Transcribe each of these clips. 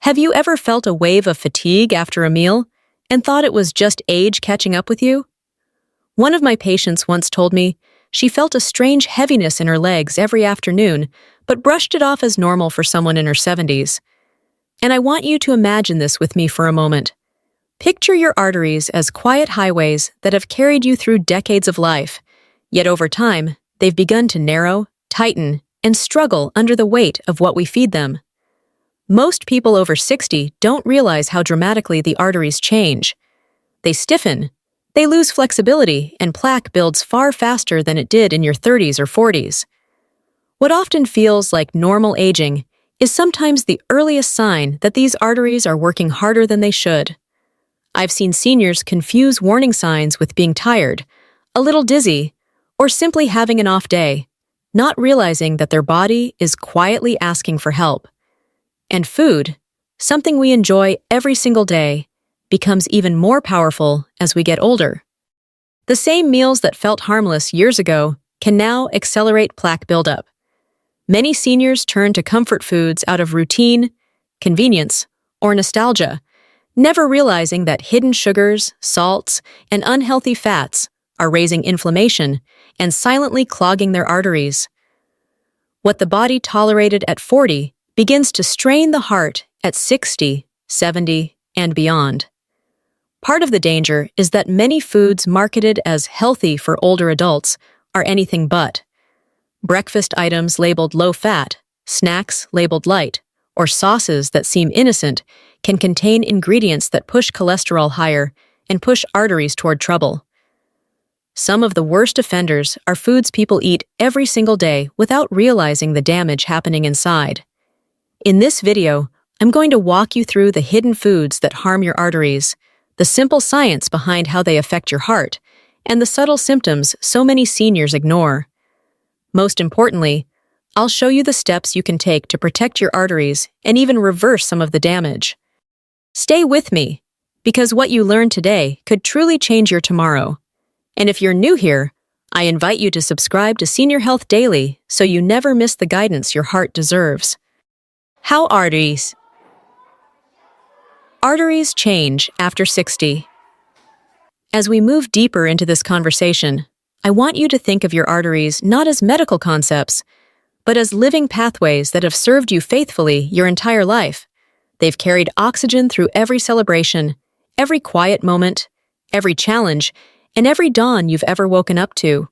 Have you ever felt a wave of fatigue after a meal and thought it was just age catching up with you? One of my patients once told me she felt a strange heaviness in her legs every afternoon, but brushed it off as normal for someone in her 70s. And I want you to imagine this with me for a moment. Picture your arteries as quiet highways that have carried you through decades of life, yet over time, they've begun to narrow, tighten, and struggle under the weight of what we feed them. Most people over 60 don't realize how dramatically the arteries change. They stiffen, they lose flexibility, and plaque builds far faster than it did in your 30s or 40s. What often feels like normal aging is sometimes the earliest sign that these arteries are working harder than they should. I've seen seniors confuse warning signs with being tired, a little dizzy, or simply having an off day, not realizing that their body is quietly asking for help. And food, something we enjoy every single day, becomes even more powerful as we get older. The same meals that felt harmless years ago can now accelerate plaque buildup. Many seniors turn to comfort foods out of routine, convenience, or nostalgia, never realizing that hidden sugars, salts, and unhealthy fats are raising inflammation and silently clogging their arteries. What the body tolerated at 40 begins to strain the heart at 60, 70, and beyond. Part of the danger is that many foods marketed as healthy for older adults are anything but. Breakfast items labeled low-fat, snacks labeled light, or sauces that seem innocent can contain ingredients that push cholesterol higher and push arteries toward trouble. Some of the worst offenders are foods people eat every single day without realizing the damage happening inside. In this video, I'm going to walk you through the hidden foods that harm your arteries, the simple science behind how they affect your heart, and the subtle symptoms so many seniors ignore. Most importantly, I'll show you the steps you can take to protect your arteries and even reverse some of the damage. Stay with me, because what you learn today could truly change your tomorrow. And if you're new here, I invite you to subscribe to Senior Health Daily so you never miss the guidance your heart deserves. How arteries change after 60. As we move deeper into this conversation, I want you to think of your arteries not as medical concepts, but as living pathways that have served you faithfully your entire life. They've carried oxygen through every celebration, every quiet moment, every challenge, and every dawn you've ever woken up to.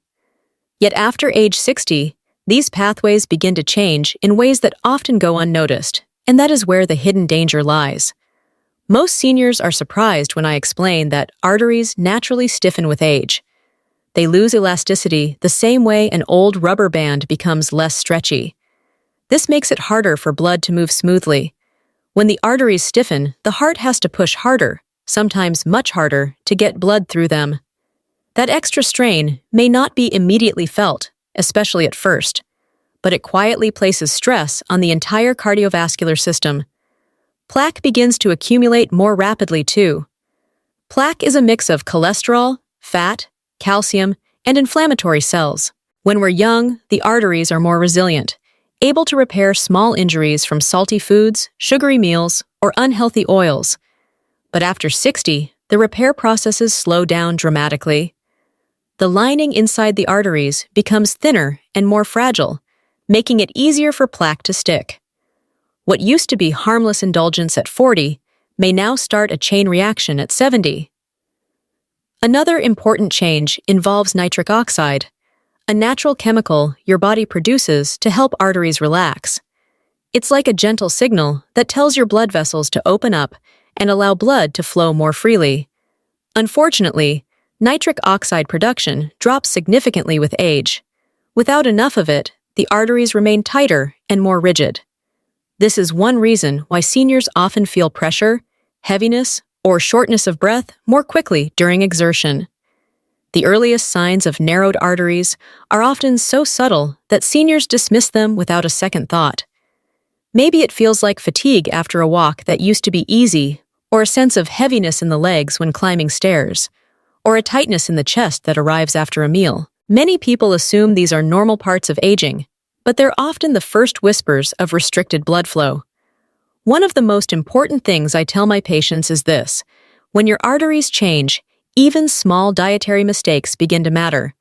Yet after age 60, these pathways begin to change in ways that often go unnoticed, and that is where the hidden danger lies. Most seniors are surprised when I explain that arteries naturally stiffen with age. They lose elasticity the same way an old rubber band becomes less stretchy. This makes it harder for blood to move smoothly. When the arteries stiffen, the heart has to push harder, sometimes much harder, to get blood through them. That extra strain may not be immediately felt, especially at first, but it quietly places stress on the entire cardiovascular system. Plaque begins to accumulate more rapidly too. Plaque is a mix of cholesterol, fat, calcium, and inflammatory cells. When we're young, the arteries are more resilient, able to repair small injuries from salty foods, sugary meals, or unhealthy oils. But after 60, the repair processes slow down dramatically. The lining inside the arteries becomes thinner and more fragile, making it easier for plaque to stick. What used to be harmless indulgence at 40 may now start a chain reaction at 70. Another important change involves nitric oxide, a natural chemical your body produces to help arteries relax. It's like a gentle signal that tells your blood vessels to open up and allow blood to flow more freely. Unfortunately, nitric oxide production drops significantly with age. Without enough of it, the arteries remain tighter and more rigid. This is one reason why seniors often feel pressure, heaviness, or shortness of breath more quickly during exertion. The earliest signs of narrowed arteries are often so subtle that seniors dismiss them without a second thought. Maybe it feels like fatigue after a walk that used to be easy, or a sense of heaviness in the legs when climbing stairs, or a tightness in the chest that arrives after a meal. Many people assume these are normal parts of aging, but they're often the first whispers of restricted blood flow. One of the most important things I tell my patients is this: when your arteries change, even small dietary mistakes begin to matter.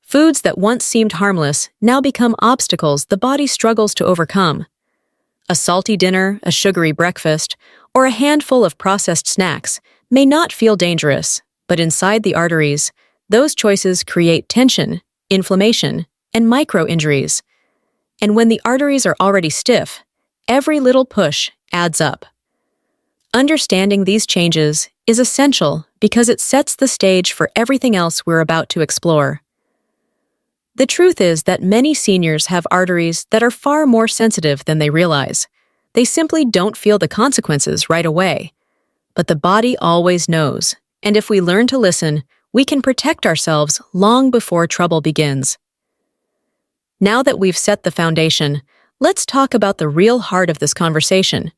Foods that once seemed harmless now become obstacles the body struggles to overcome. A salty dinner, a sugary breakfast, or a handful of processed snacks may not feel dangerous, but inside the arteries, those choices create tension, inflammation, and micro-injuries. And when the arteries are already stiff, every little push adds up. Understanding these changes is essential because it sets the stage for everything else we're about to explore. The truth is that many seniors have arteries that are far more sensitive than they realize. They simply don't feel the consequences right away. But the body always knows, and if we learn to listen, we can protect ourselves long before trouble begins. Now that we've set the foundation, let's talk about the real heart of this conversation.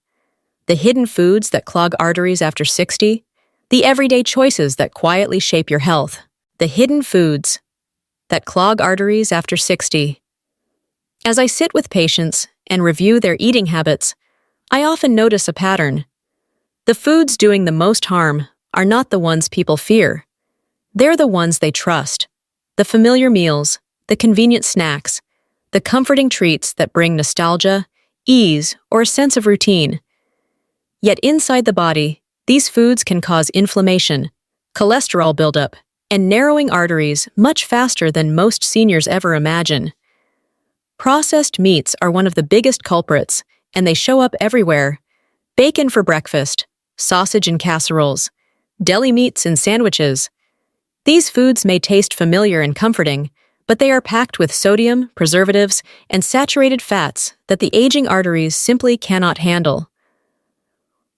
The hidden foods that clog arteries after 60, the everyday choices that quietly shape your health, the hidden foods that clog arteries after 60. As I sit with patients and review their eating habits, I often notice a pattern. The foods doing the most harm are not the ones people fear. They're the ones they trust. The familiar meals, the convenient snacks, the comforting treats that bring nostalgia, ease, or a sense of routine. Yet inside the body, these foods can cause inflammation, cholesterol buildup, and narrowing arteries much faster than most seniors ever imagine. Processed meats are one of the biggest culprits, and they show up everywhere. Bacon for breakfast, sausage in casseroles, deli meats in sandwiches. These foods may taste familiar and comforting, but they are packed with sodium, preservatives, and saturated fats that the aging arteries simply cannot handle.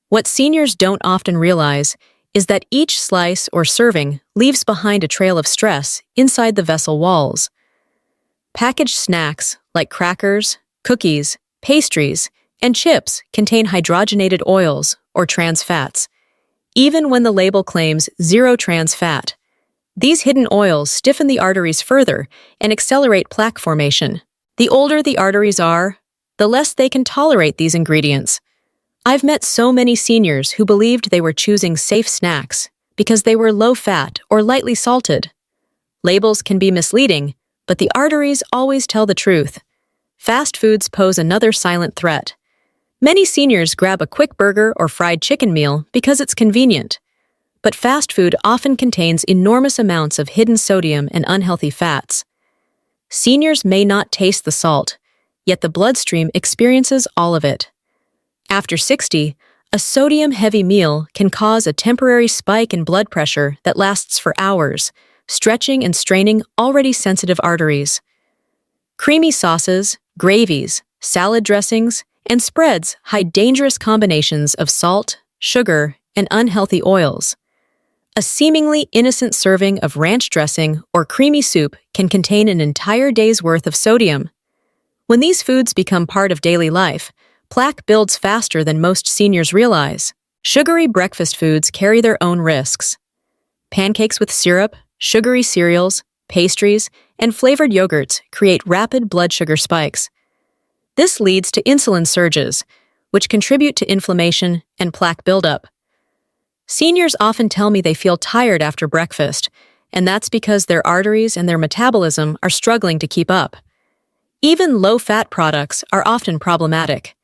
What seniors don't often realize is that each slice or serving leaves behind a trail of stress inside the vessel walls. Packaged snacks like crackers, cookies, pastries, and chips contain hydrogenated oils or trans fats. Even when the label claims zero trans fat, these hidden oils stiffen the arteries further and accelerate plaque formation. The older the arteries are, the less they can tolerate these ingredients. I've met so many seniors who believed they were choosing safe snacks because they were low-fat or lightly salted. Labels can be misleading, but the arteries always tell the truth. Fast foods pose another silent threat. Many seniors grab a quick burger or fried chicken meal because it's convenient. But fast food often contains enormous amounts of hidden sodium and unhealthy fats. Seniors may not taste the salt, yet the bloodstream experiences all of it. After 60, a sodium-heavy meal can cause a temporary spike in blood pressure that lasts for hours, stretching and straining already sensitive arteries. Creamy sauces, gravies, salad dressings, and spreads hide dangerous combinations of salt, sugar, and unhealthy oils. A seemingly innocent serving of ranch dressing or creamy soup can contain an entire day's worth of sodium. When these foods become part of daily life, plaque builds faster than most seniors realize. Sugary breakfast foods carry their own risks. Pancakes with syrup, sugary cereals, pastries, and flavored yogurts create rapid blood sugar spikes. This leads to insulin surges, which contribute to inflammation and plaque buildup. Seniors often tell me they feel tired after breakfast, and that's because their arteries and their metabolism are struggling to keep up. Even low-fat products are often problematic.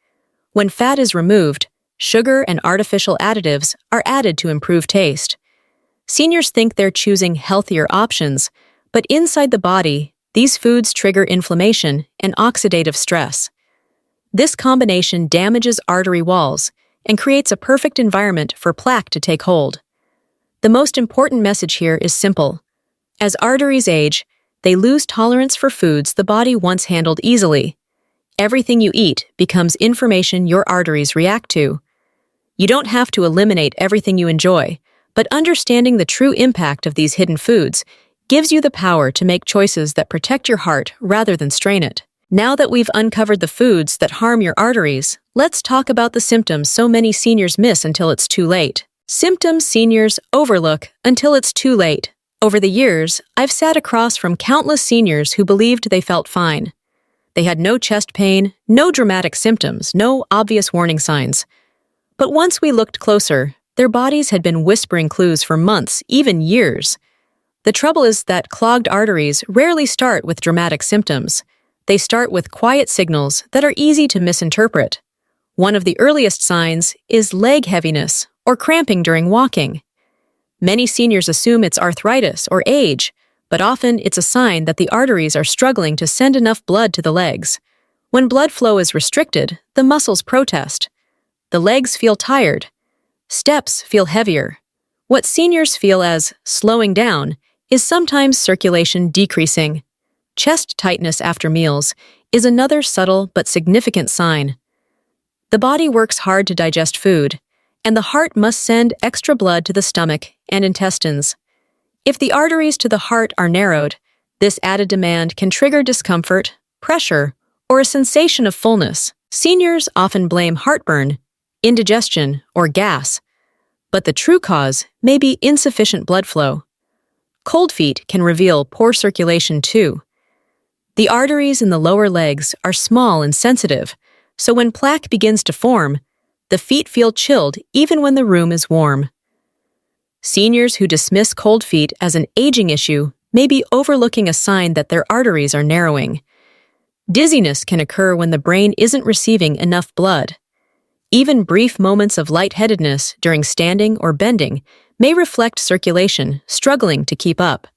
When fat is removed, sugar and artificial additives are added to improve taste. Seniors think they're choosing healthier options, but inside the body, these foods trigger inflammation and oxidative stress. This combination damages artery walls and creates a perfect environment for plaque to take hold. The most important message here is simple. As arteries age, they lose tolerance for foods the body once handled easily. Everything you eat becomes information your arteries react to. You don't have to eliminate everything you enjoy, but understanding the true impact of these hidden foods gives you the power to make choices that protect your heart rather than strain it. Now that we've uncovered the foods that harm your arteries, let's talk about the symptoms so many seniors miss until it's too late. Symptoms seniors overlook until it's too late. Over the years, I've sat across from countless seniors who believed they felt fine. They had no chest pain, no dramatic symptoms, no obvious warning signs. But once we looked closer, their bodies had been whispering clues for months, even years. The trouble is that clogged arteries rarely start with dramatic symptoms. They start with quiet signals that are easy to misinterpret. One of the earliest signs is leg heaviness or cramping during walking. Many seniors assume it's arthritis or age, but often it's a sign that the arteries are struggling to send enough blood to the legs. When blood flow is restricted, the muscles protest. The legs feel tired. Steps feel heavier. What seniors feel as slowing down is sometimes circulation decreasing. Chest tightness after meals is another subtle but significant sign. The body works hard to digest food, and the heart must send extra blood to the stomach and intestines. If the arteries to the heart are narrowed, this added demand can trigger discomfort, pressure, or a sensation of fullness. Seniors often blame heartburn, indigestion, or gas, but the true cause may be insufficient blood flow. Cold feet can reveal poor circulation too. The arteries in the lower legs are small and sensitive, so when plaque begins to form, the feet feel chilled even when the room is warm. Seniors who dismiss cold feet as an aging issue may be overlooking a sign that their arteries are narrowing. Dizziness can occur when the brain isn't receiving enough blood. Even brief moments of lightheadedness during standing or bending may reflect circulation struggling to keep up.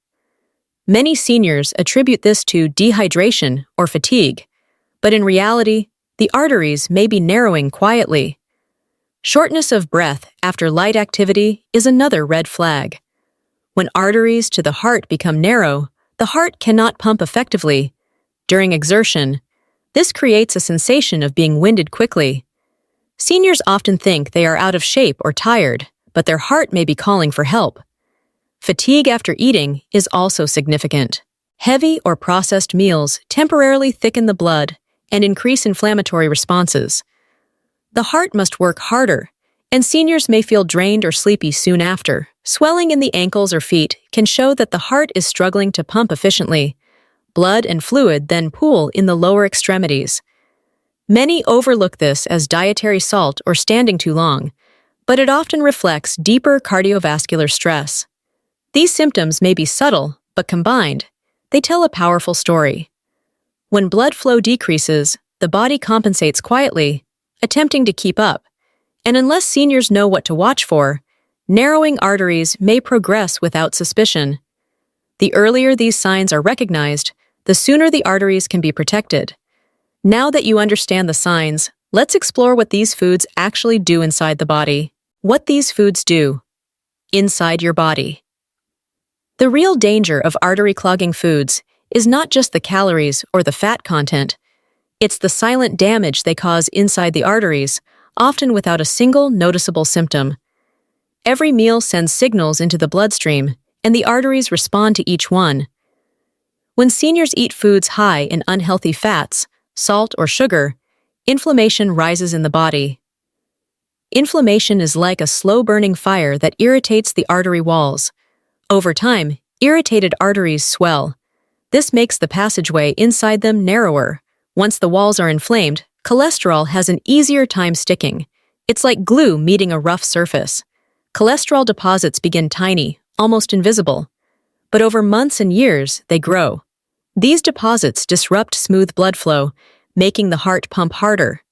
Many seniors attribute this to dehydration or fatigue, but in reality, the arteries may be narrowing quietly. Shortness of breath after light activity is another red flag. When arteries to the heart become narrow, the heart cannot pump effectively. During exertion, this creates a sensation of being winded quickly. Seniors often think they are out of shape or tired, but their heart may be calling for help. Fatigue after eating is also significant. Heavy or processed meals temporarily thicken the blood and increase inflammatory responses. The heart must work harder, and seniors may feel drained or sleepy soon after. Swelling in the ankles or feet can show that the heart is struggling to pump efficiently. Blood and fluid then pool in the lower extremities. Many overlook this as dietary salt or standing too long, but it often reflects deeper cardiovascular stress. These symptoms may be subtle, but combined, they tell a powerful story. When blood flow decreases, the body compensates quietly, attempting to keep up, and unless seniors know what to watch for, narrowing arteries may progress without suspicion. The earlier these signs are recognized, the sooner the arteries can be protected. Now that you understand the signs, let's explore what these foods actually do inside the body. What these foods do inside your body. The real danger of artery-clogging foods is not just the calories or the fat content. It's the silent damage they cause inside the arteries, often without a single noticeable symptom. Every meal sends signals into the bloodstream, and the arteries respond to each one. When seniors eat foods high in unhealthy fats, salt, or sugar, inflammation rises in the body. Inflammation is like a slow-burning fire that irritates the artery walls. Over time, irritated arteries swell. This makes the passageway inside them narrower. Once the walls are inflamed, cholesterol has an easier time sticking. It's like glue meeting a rough surface. Cholesterol deposits begin tiny, almost invisible. But over months and years, they grow. These deposits disrupt smooth blood flow, making the heart pump harder.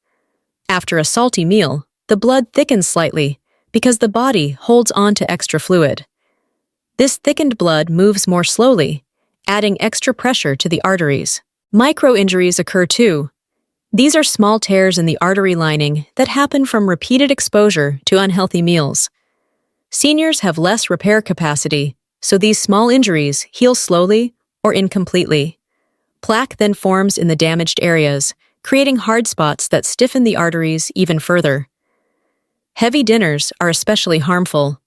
After a salty meal, the blood thickens slightly because the body holds on to extra fluid. This thickened blood moves more slowly, adding extra pressure to the arteries. Micro-injuries occur too. These are small tears in the artery lining that happen from repeated exposure to unhealthy meals. Seniors have less repair capacity, so these small injuries heal slowly or incompletely. Plaque then forms in the damaged areas, creating hard spots that stiffen the arteries even further. Heavy dinners are especially harmful.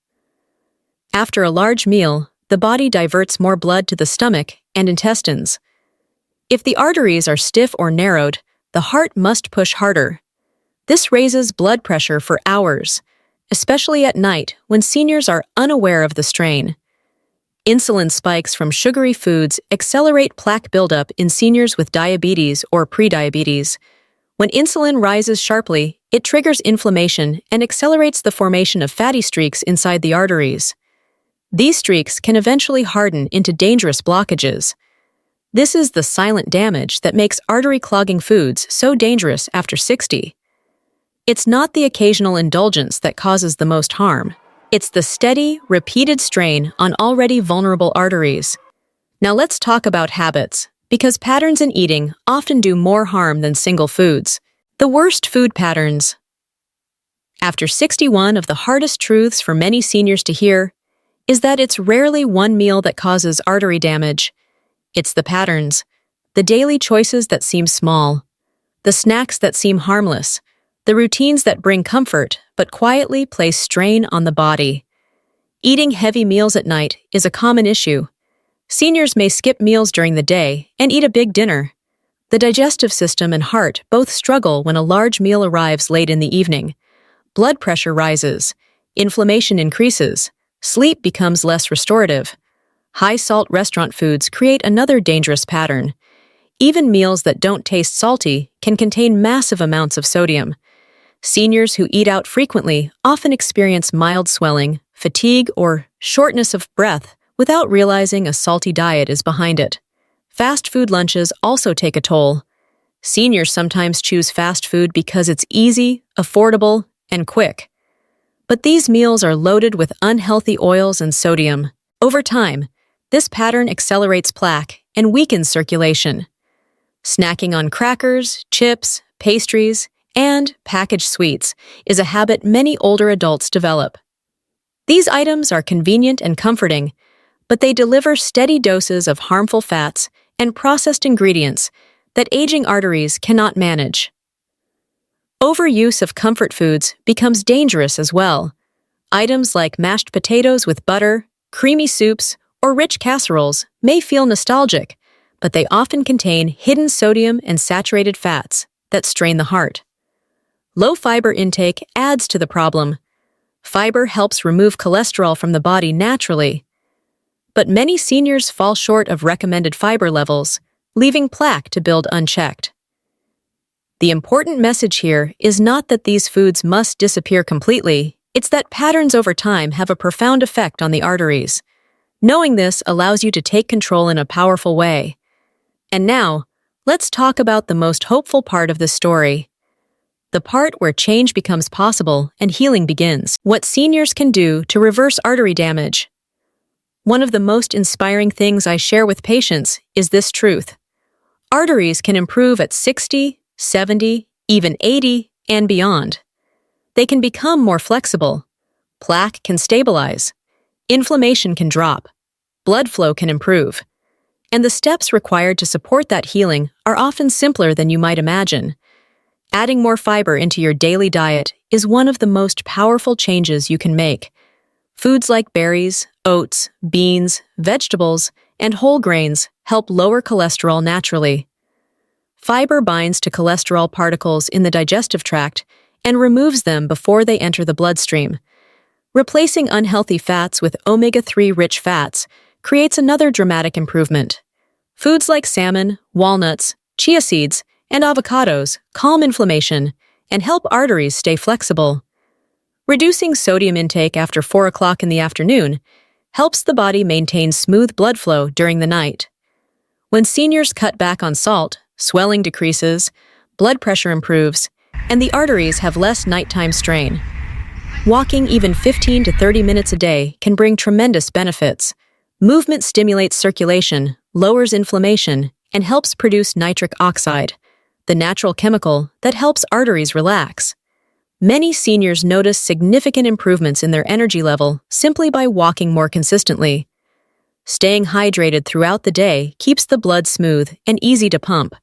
After a large meal, the body diverts more blood to the stomach and intestines. If the arteries are stiff or narrowed, the heart must push harder. This raises blood pressure for hours, especially at night when seniors are unaware of the strain. Insulin spikes from sugary foods accelerate plaque buildup in seniors with diabetes or prediabetes. When insulin rises sharply, it triggers inflammation and accelerates the formation of fatty streaks inside the arteries. These streaks can eventually harden into dangerous blockages. This is the silent damage that makes artery-clogging foods so dangerous after 60. It's not the occasional indulgence that causes the most harm. It's the steady, repeated strain on already vulnerable arteries. Now let's talk about habits, because patterns in eating often do more harm than single foods. The worst food patterns. After 61 of the hardest truths for many seniors to hear is that it's rarely one meal that causes artery damage. It's the patterns, the daily choices that seem small, the snacks that seem harmless, the routines that bring comfort but quietly place strain on the body. Eating heavy meals at night is a common issue. Seniors may skip meals during the day and eat a big dinner. The digestive system and heart both struggle when a large meal arrives late in the evening. Blood pressure rises, inflammation increases, sleep becomes less restorative. High-salt restaurant foods create another dangerous pattern. Even meals that don't taste salty can contain massive amounts of sodium. Seniors who eat out frequently often experience mild swelling, fatigue, or shortness of breath without realizing a salty diet is behind it. Fast food lunches also take a toll. Seniors sometimes choose fast food because it's easy, affordable, and quick. But these meals are loaded with unhealthy oils and sodium. Over time, this pattern accelerates plaque and weakens circulation. Snacking on crackers, chips, pastries, and packaged sweets is a habit many older adults develop. These items are convenient and comforting, but they deliver steady doses of harmful fats and processed ingredients that aging arteries cannot manage. Overuse of comfort foods becomes dangerous as well. Items like mashed potatoes with butter, creamy soups, or rich casseroles may feel nostalgic, but they often contain hidden sodium and saturated fats that strain the heart. Low fiber intake adds to the problem. Fiber helps remove cholesterol from the body naturally, but many seniors fall short of recommended fiber levels, leaving plaque to build unchecked. The important message here is not that these foods must disappear completely, it's that patterns over time have a profound effect on the arteries. Knowing this allows you to take control in a powerful way. And now, let's talk about the most hopeful part of this story. The part where change becomes possible and healing begins. What seniors can do to reverse artery damage. One of the most inspiring things I share with patients is this truth. Arteries can improve at 60, 70, even 80, and beyond. They can become more flexible. Plaque can stabilize. Inflammation can drop. Blood flow can improve. And the steps required to support that healing are often simpler than you might imagine. Adding more fiber into your daily diet is one of the most powerful changes you can make. Foods like berries, oats, beans, vegetables, and whole grains help lower cholesterol naturally. Fiber binds to cholesterol particles in the digestive tract and removes them before they enter the bloodstream. Replacing unhealthy fats with omega-3 rich fats creates another dramatic improvement. Foods like salmon, walnuts, chia seeds, and avocados calm inflammation and help arteries stay flexible. Reducing sodium intake after 4 o'clock in the afternoon helps the body maintain smooth blood flow during the night. When seniors cut back on salt, swelling decreases, blood pressure improves, and the arteries have less nighttime strain. Walking even 15 to 30 minutes a day can bring tremendous benefits. Movement stimulates circulation, lowers inflammation, and helps produce nitric oxide, the natural chemical that helps arteries relax. Many seniors notice significant improvements in their energy level simply by walking more consistently. Staying hydrated throughout the day keeps the blood smooth and easy to pump.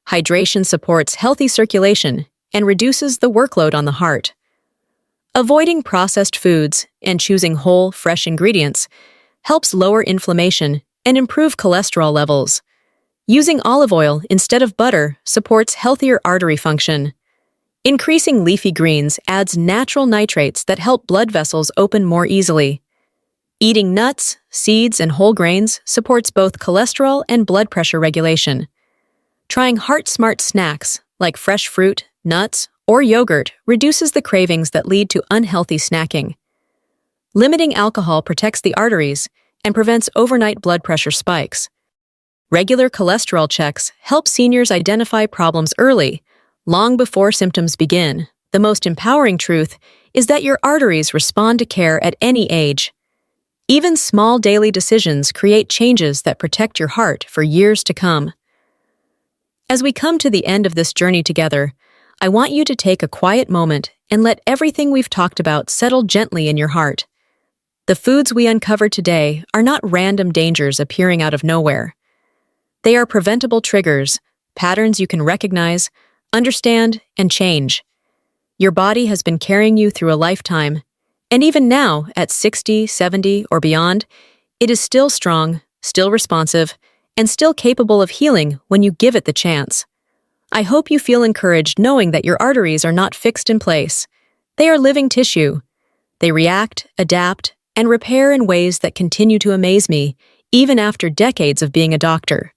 Hydration supports healthy circulation and reduces the workload on the heart. Avoiding processed foods and choosing whole, fresh ingredients helps lower inflammation and improve cholesterol levels. Using olive oil instead of butter supports healthier artery function. Increasing leafy greens adds natural nitrates that help blood vessels open more easily. Eating nuts, seeds, and whole grains supports both cholesterol and blood pressure regulation. Trying heart-smart snacks like fresh fruit, nuts, or yogurt reduces the cravings that lead to unhealthy snacking. Limiting alcohol protects the arteries and prevents overnight blood pressure spikes. Regular cholesterol checks help seniors identify problems early, long before symptoms begin. The most empowering truth is that your arteries respond to care at any age. Even small daily decisions create changes that protect your heart for years to come. As we come to the end of this journey together, I want you to take a quiet moment and let everything we've talked about settle gently in your heart. The foods we uncovered today are not random dangers appearing out of nowhere. They are preventable triggers, patterns you can recognize, understand, and change. Your body has been carrying you through a lifetime, and even now, at 60, 70, or beyond, it is still strong, still responsive, and still capable of healing when you give it the chance. I hope you feel encouraged knowing that your arteries are not fixed in place. They are living tissue. They react, adapt, and repair in ways that continue to amaze me, even after decades of being a doctor.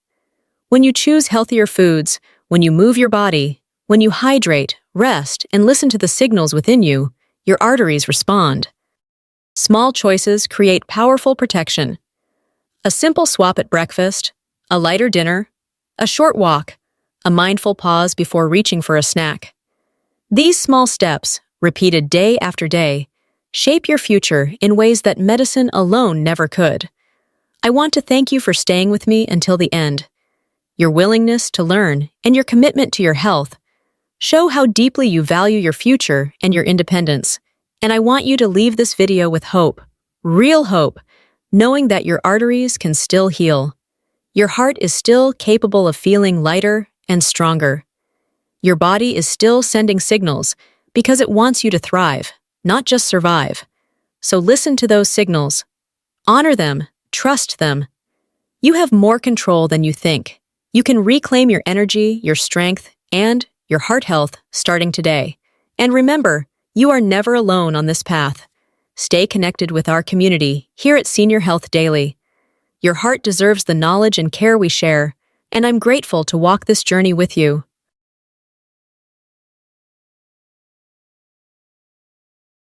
When you choose healthier foods, when you move your body, when you hydrate, rest, and listen to the signals within you, your arteries respond. Small choices create powerful protection. A simple swap at breakfast, a lighter dinner, a short walk, a mindful pause before reaching for a snack. These small steps, repeated day after day, shape your future in ways that medicine alone never could. I want to thank you for staying with me until the end. Your willingness to learn and your commitment to your health show how deeply you value your future and your independence. And I want you to leave this video with hope, real hope, knowing that your arteries can still heal. Your heart is still capable of feeling lighter and stronger. Your body is still sending signals because it wants you to thrive, not just survive. So listen to those signals. Honor them, trust them. You have more control than you think. You can reclaim your energy, your strength, and your heart health starting today. And remember, you are never alone on this path. Stay connected with our community here at Senior Health Daily. Your heart deserves the knowledge and care we share, and I'm grateful to walk this journey with you.